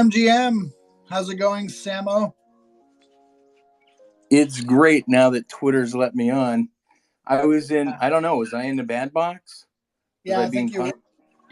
GM, how's it going, Samo? It's great now that Twitter's let me on. I was in, I don't know, was I in the bad box? Yeah, I think you were.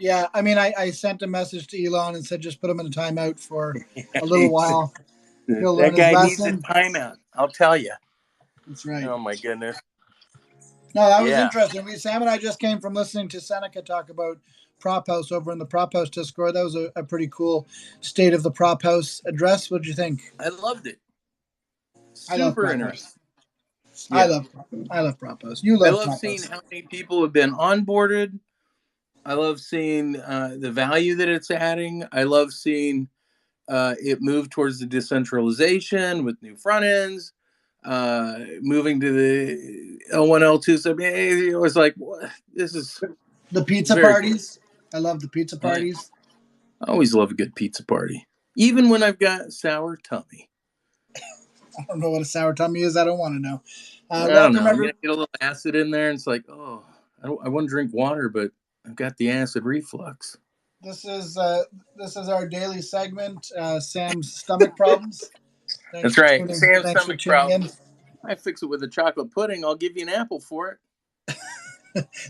Yeah, I mean, I sent a message to Elon and said just put him in a timeout for a little while. He'll learn his lesson. That guy needs a timeout, I'll tell you. That's right. Oh, my goodness. No, that was interesting. Sam and I just came from listening to Seneca talk about Prop House over in the Prop House Discord. That was a pretty cool state of the Prop House address. What did you think? I loved it. Super interesting. Yeah. I love Prop House. You love. I love seeing how many people have been onboarded. I love seeing the value that it's adding. I love seeing it move towards the decentralization with new front ends, moving to the L1, L2. So it was like, this is the pizza parties. Cool. I love the pizza parties. I always love a good pizza party, even when I've got sour tummy. I don't know what a sour tummy is. I don't want to know. I don't know. You get a little acid in there, and it's like, oh, I want to drink water, but I've got the acid reflux. This is our daily segment, Sam's stomach problems. That's right. Sam's stomach problems. I fix it with a chocolate pudding. I'll give you an apple for it.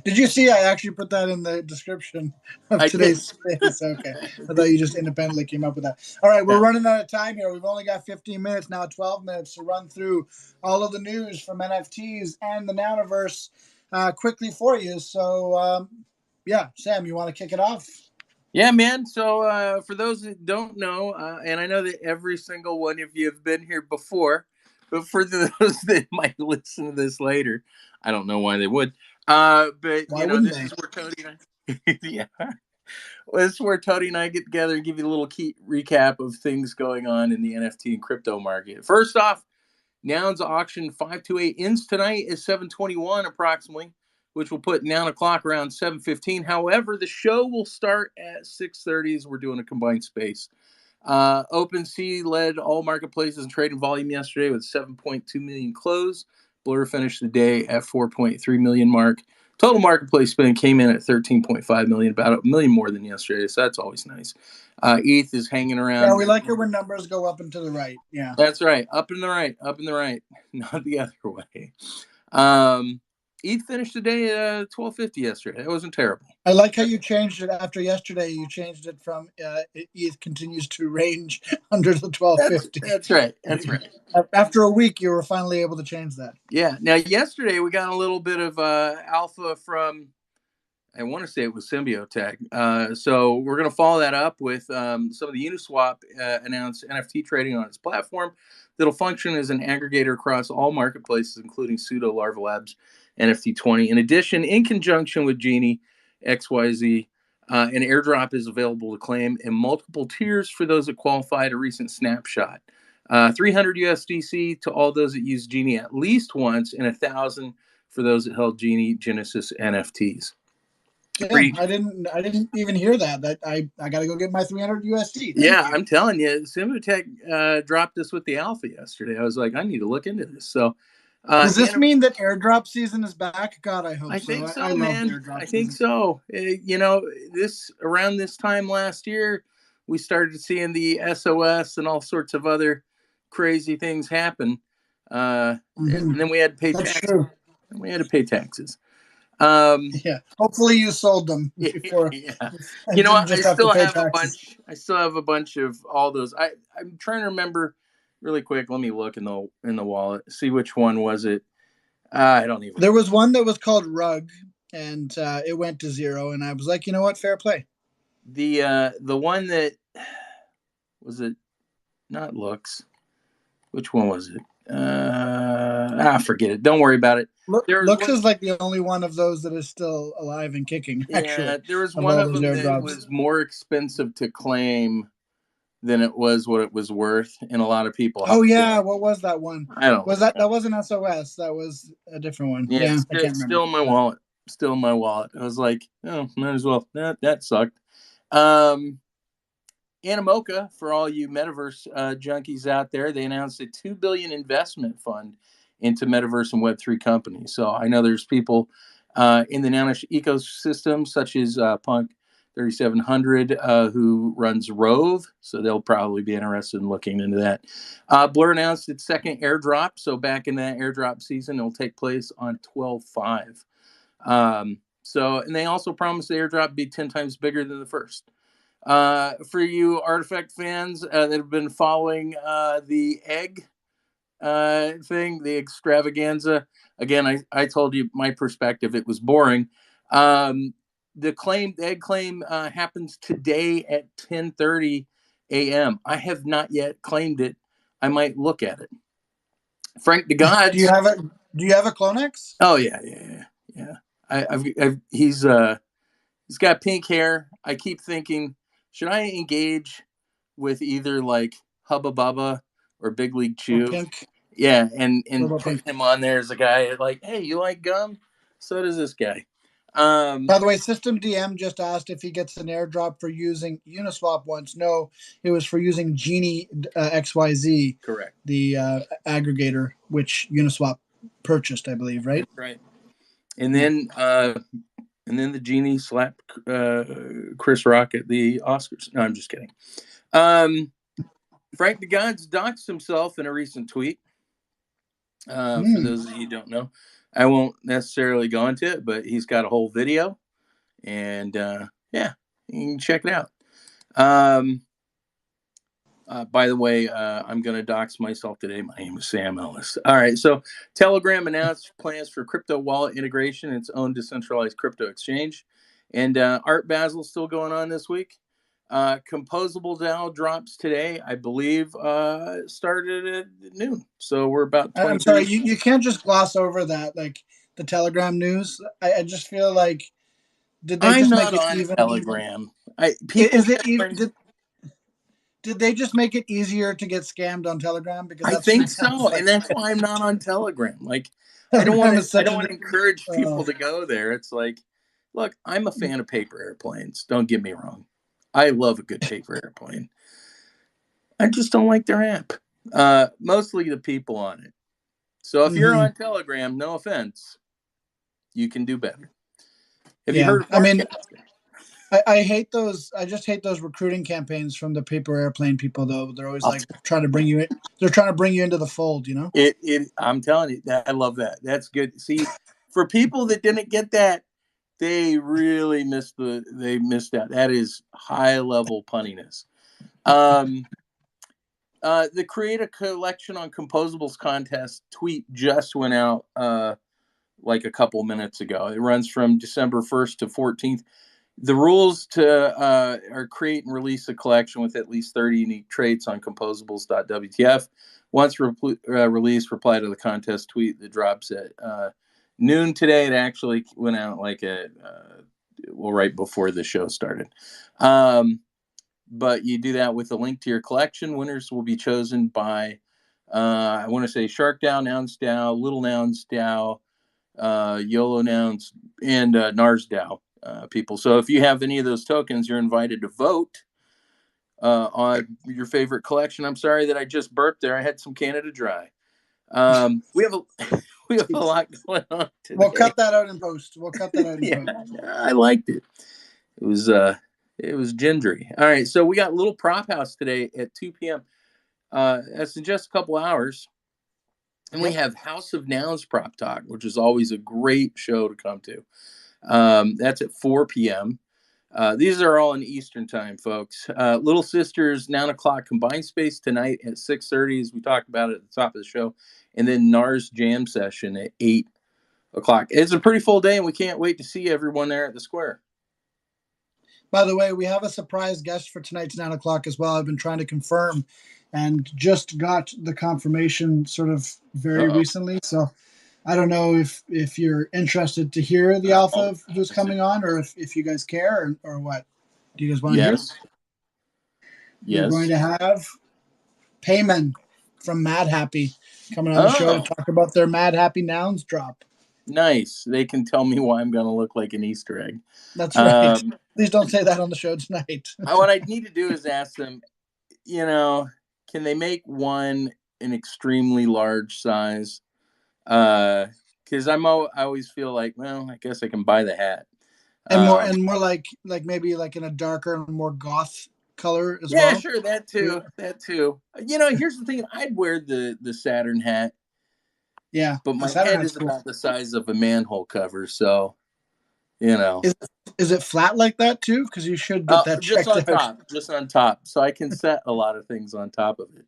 Did you see? I actually put that in the description of today's space. Okay. I thought you just independently came up with that. All right. We're running out of time here. We've only got 15 minutes now, 12 minutes to run through all of the news from NFTs and the Nouniverse quickly for you. So, Sam, you want to kick it off? Yeah, man. So for those that don't know, and I know that every single one of you have been here before, but for those that might listen to this later, I don't know why they would. But why wouldn't they? Is where Tony and I, this is where Tony and I get together and give you a little key recap of things going on in the NFT and crypto market. First off, Noun's auction 528 ends tonight at 7:21 approximately, which will put Noun o'clock around 7:15. However, the show will start at 6:30 as we're doing a combined space. OpenSea led all marketplaces and trading volume yesterday with 7.2 million close. Blur finished the day at 4.3 million mark. Total marketplace spend came in at 13.5 million, about $1 million more than yesterday, so that's always nice. ETH is hanging around. Yeah, we like it when numbers go up and to the right. Yeah, that's right, up and the right, not the other way. ETH finished the day at 1250 yesterday. That wasn't terrible. I like how you changed it after yesterday. You changed it from ETH continues to range under the 1250. That's right. After a week, you were finally able to change that. Yeah. Now, yesterday, we got a little bit of alpha from, I want to say it was Symbiotech. So we're going to follow that up with some of the Uniswap announced NFT trading on its platform that'll function as an aggregator across all marketplaces, including Pseudo, Larva Labs, NFT20. In addition, in conjunction with Genie, XYZ, an airdrop is available to claim in multiple tiers for those that qualify at a recent snapshot. 300 USDC to all those that use Genie at least once, and 1,000 for those that held Genie Genesis NFTs. Damn, I didn't even hear that. That I got to go get my 300 USD. Yeah, Thank you. I'm telling you, Simutek dropped this with the alpha yesterday. I was like, I need to look into this. So, Does this mean that airdrop season is back? God, I hope I so. think I so, love man. airdrop I think season. so. This around this time last year, we started seeing the SOS and all sorts of other crazy things happen, and then we had to pay That's taxes. true. We had to pay taxes. Yeah. Hopefully you sold them before, Yeah. and didn't just have to pay taxes. I still have a bunch of all those. I'm trying to remember really quick. Let me look in the wallet. See which one was it. I don't even. There was one that was called Rug, and it went to 0, and I was like, you know what, fair play. The one that was it not looks. Which one was it? Forget it. Don't worry about it. Looks is like the only one of those that is still alive and kicking. Actually, Yeah, there was of one all of those them that airdrops. was more expensive to claim than it was what it was worth, and a lot of people. Oh yeah, what was that one? I don't. Was that wasn't SOS? That was a different one. Yeah, I can't remember. Still in my wallet. Still in my wallet. I was like, oh, might as well. That sucked. Animoca, for all you metaverse junkies out there, they announced a $2 billion investment fund into metaverse and Web3 companies. So I know there's people in the Nounish ecosystem, such as Punk 3700, who runs Rove. So they'll probably be interested in looking into that. Blur announced its second airdrop. So back in that airdrop season, it'll take place on 12/5. And they also promised the airdrop be 10 times bigger than the first. For you Artifact fans that have been following the egg thing, the extravaganza, again, I told you my perspective. It was boring. The egg claim happens today at 10:30 a.m. I have not yet claimed it. I might look at it. Frank DeGods. Do you have a Clonex? Oh yeah. He's got pink hair. I keep thinking, should I engage with either like Hubba Bubba or Big League Chew? Pink. Yeah, and put him on there as a guy like, hey, you like gum? So does this guy. By the way, System DM just asked if he gets an airdrop for using Uniswap once. No, it was for using Genie XYZ. Correct. The aggregator, which Uniswap purchased, I believe, right? Right. And then the Genie slapped Chris Rock at the Oscars. No, I'm just kidding. Frank DeGods doxed himself in a recent tweet. For those of you who don't know, I won't necessarily go into it, but he's got a whole video, and you can check it out. By the way, I'm going to dox myself today. My name is Sam Ellis. All right, so Telegram announced plans for crypto wallet integration, its own decentralized crypto exchange, and Art Basel still going on this week. Composable DAO drops today, I believe. Started at noon, so we're about 20 I'm sorry, you can't just gloss over that, like the Telegram news. I just feel like did they just make it even? Telegram. Did they just make it easier to get scammed on Telegram? Because I think so, and that's why I'm not on Telegram. Like, I don't want to encourage people to go there. It's like, look, I'm a fan of paper airplanes. Don't get me wrong. I love a good paper airplane. I just don't like their app. Mostly the people on it. So if you're on Telegram, no offense, you can do better. Have you heard of I hate those. I just hate those recruiting campaigns from the paper airplane people. Though they're always like trying to bring you in. They're trying to bring you into the fold. You know. I'm telling you, I love that. That's good. See, for people that didn't get that, they really missed out. That is high level punniness. The Create a Collection on Composables contest tweet just went out like a couple minutes ago. It runs from December 1st to 14th. The rules to are create and release a collection with at least 30 unique traits on composables.wtf. Once released, reply to the contest tweet that drops at noon today. It actually went out like right before the show started. But you do that with a link to your collection. Winners will be chosen by, I want to say Shark DAO, Nouns DAO, Little Nouns DAO, YOLO Nouns, and NARS DAO. people. So if you have any of those tokens, you're invited to vote on your favorite collection. I'm sorry that I just burped there. I had some Canada Dry. We have a lot going on today. We'll cut that out in post. Yeah, I liked it. It was gingery. All right, so we got Little Prop House today at 2 p.m. That's in just a couple hours. And we have House of Nouns Prop Talk, which is always a great show to come to. That's at 4 p.m. These are all in Eastern time, folks. Little Sisters, 9 o'clock combined space tonight at 6:30, as we talked about at the top of the show. And then NARS Jam Session at 8 o'clock. It's a pretty full day, and we can't wait to see everyone there at the square. By the way, we have a surprise guest for tonight's 9 o'clock as well. I've been trying to confirm and just got the confirmation sort of very recently. So I don't know if you're interested to hear the alpha of who's coming on, or if you guys care, or what. Do you guys want to hear? Yes. We're going to have Payman from Mad Happy coming on the show to talk about their Mad Happy Nouns drop. Nice. They can tell me why I'm going to look like an Easter egg. That's right. Please don't say that on the show tonight. What I need to do is ask them, can they make one an extremely large size? Because I always feel like, well, I guess I can buy the hat. And more like maybe like in a darker and more goth color as well. Yeah, sure, that too. Here's the thing: I'd wear the Saturn hat. Yeah, but my head is about the size of a manhole cover, so Is it flat like that too? Because you should get that just checked on out. top, just on top, so I can set a lot of things on top of it.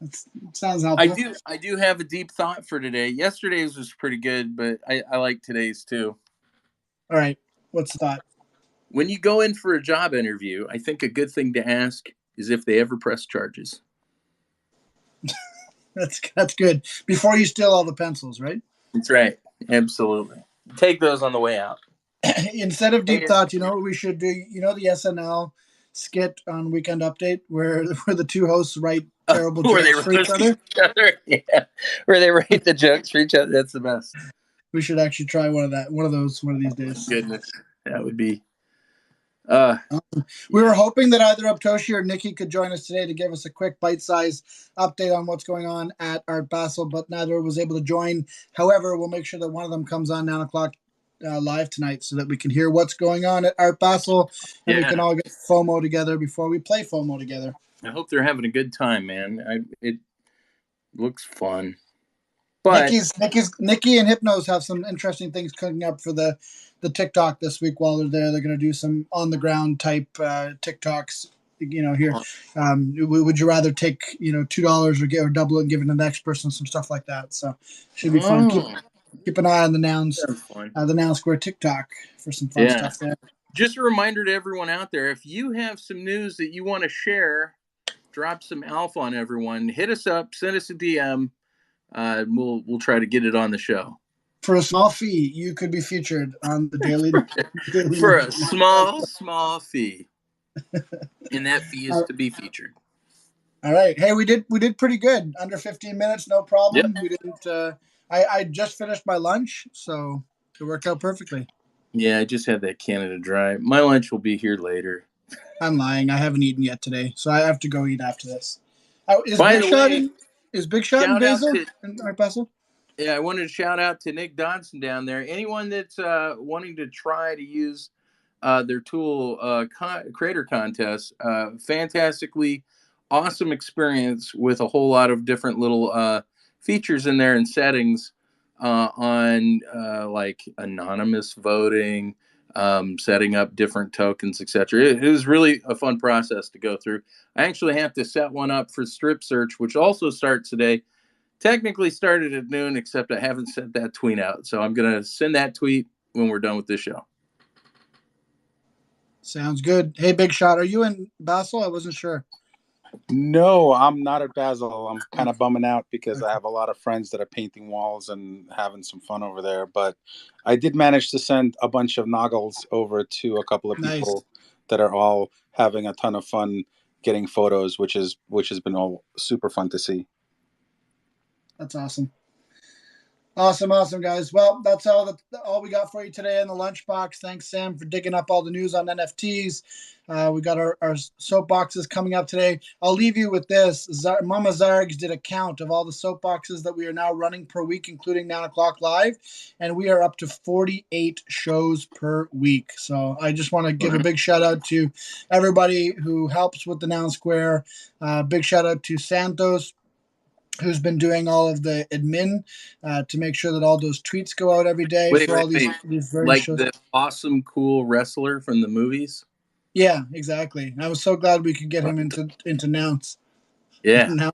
That sounds helpful. I do have a deep thought for today. Yesterday's was pretty good, but I like today's too. All right, what's the thought? When you go in for a job interview, I think a good thing to ask is if they ever press charges. That's good. Before you steal all the pencils, right? That's right. Absolutely. Take those on the way out. Instead of deep thoughts, you know what we should do? You know the SNL skit on Weekend Update where the two hosts write terrible jokes for each other? Yeah, where they write the jokes for each other. That's the best. We should actually try one of those one of these days. Goodness, that would be. We were hoping that either Uptoshi or Nikki could join us today to give us a quick bite-sized update on what's going on at Art Basel, but neither was able to join. However, we'll make sure that one of them comes on 9 o'clock live tonight so that we can hear what's going on at Art Basel, and we can all get FOMO together before we play FOMO together. I hope they're having a good time, man. It looks fun. But Nikki and Hypnos have some interesting things cooking up for the TikTok this week while they're there. They're going to do some on the ground type TikToks. Here, would you rather take $2 or double it and give it to the next person, some stuff like that. So should be fun. Keep an eye on the Noun Square TikTok for some fun stuff there. Just a reminder to everyone out there: if you have some news that you want to share, drop some alpha on everyone. Hit us up, send us a DM. We'll try to get it on the show. For a small fee, you could be featured on the daily. For a small fee, and that fee is to be featured. All right. Hey, we did pretty good. Under 15 minutes, no problem. Yep. We didn't. I just finished my lunch, so it worked out perfectly. Yeah, I just had that Canada Dry. My lunch will be here later. I'm lying. I haven't eaten yet today, so I have to go eat after this. Is Big Shot in Basil in Art Basel? Yeah, I wanted to shout out to Nick Dodson down there. Anyone that's wanting to try to use their tool creator contest, fantastically awesome experience with a whole lot of different little features in there and settings on like anonymous voting, setting up different tokens, etc. It was really a fun process to go through. I actually have to set one up for Strip Search, which also starts today. Technically started at noon, except I haven't sent that tweet out. So I'm going to send that tweet when we're done with this show. Sounds good. Hey, Big Shot, are you in Basel? I wasn't sure. No, I'm not at Basel. I'm kind of bumming out because I have a lot of friends that are painting walls and having some fun over there. But I did manage to send a bunch of noggles over to a couple of people that are all having a ton of fun getting photos, which has been all super fun to see. That's awesome. Awesome, guys. Well, that's all we got for you today in the lunchbox. Thanks, Sam, for digging up all the news on NFTs. We got our soapboxes coming up today. I'll leave you with this. Mama Zargs did a count of all the soapboxes that we are now running per week, including 9 o'clock live, and we are up to 48 shows per week. So I just want to give a big shout out to everybody who helps with the Noun Square. Big shout out to Santos, who's been doing all of the admin to make sure that all those tweets go out every day Wait, for all wait. these various Like shows. the awesome, cool wrestler from the movies? Yeah, exactly. I was so glad we could get him into Nouns. Yeah.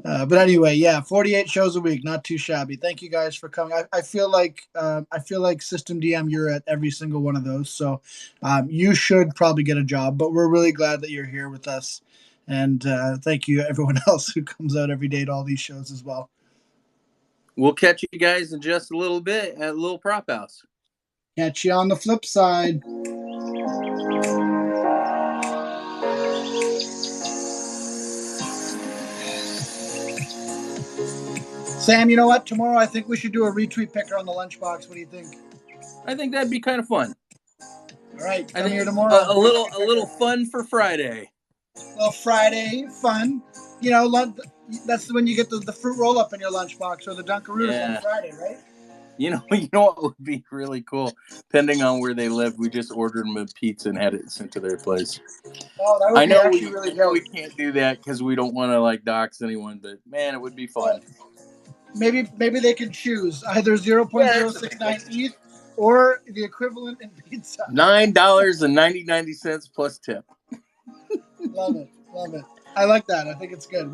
But anyway, yeah, 48 shows a week, not too shabby. Thank you guys for coming. I feel like System DM, you're at every single one of those, so you should probably get a job. But we're really glad that you're here with us, and thank you everyone else who comes out every day to all these shows as well. We'll catch you guys in just a little bit at Little Prop House. Catch you on the flip side. Sam, you know what? Tomorrow I think we should do a retweet picker on the lunchbox. What do you think? I think that'd be kind of fun. All right, I think here tomorrow. A little fun for Friday. Well, Friday fun. You know, that's when you get the fruit roll up in your lunchbox or the Dunkaroos on Friday, right? You know what would be really cool? Depending on where they live, we just ordered them a pizza and had it sent to their place. Oh, that would be actually really cool. We can't do that because we don't want to like dox anyone, but man, it would be fun. Maybe they can choose either 0.069 ETH or the equivalent in pizza. $9.99 plus tip. Love it. I like that. I think it's good.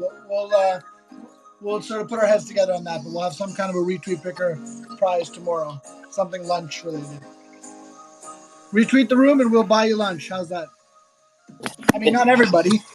We'll sort of put our heads together on that, but we'll have some kind of a retweet picker prize tomorrow. Something lunch related. Retweet the room and we'll buy you lunch. How's that? I mean, not everybody.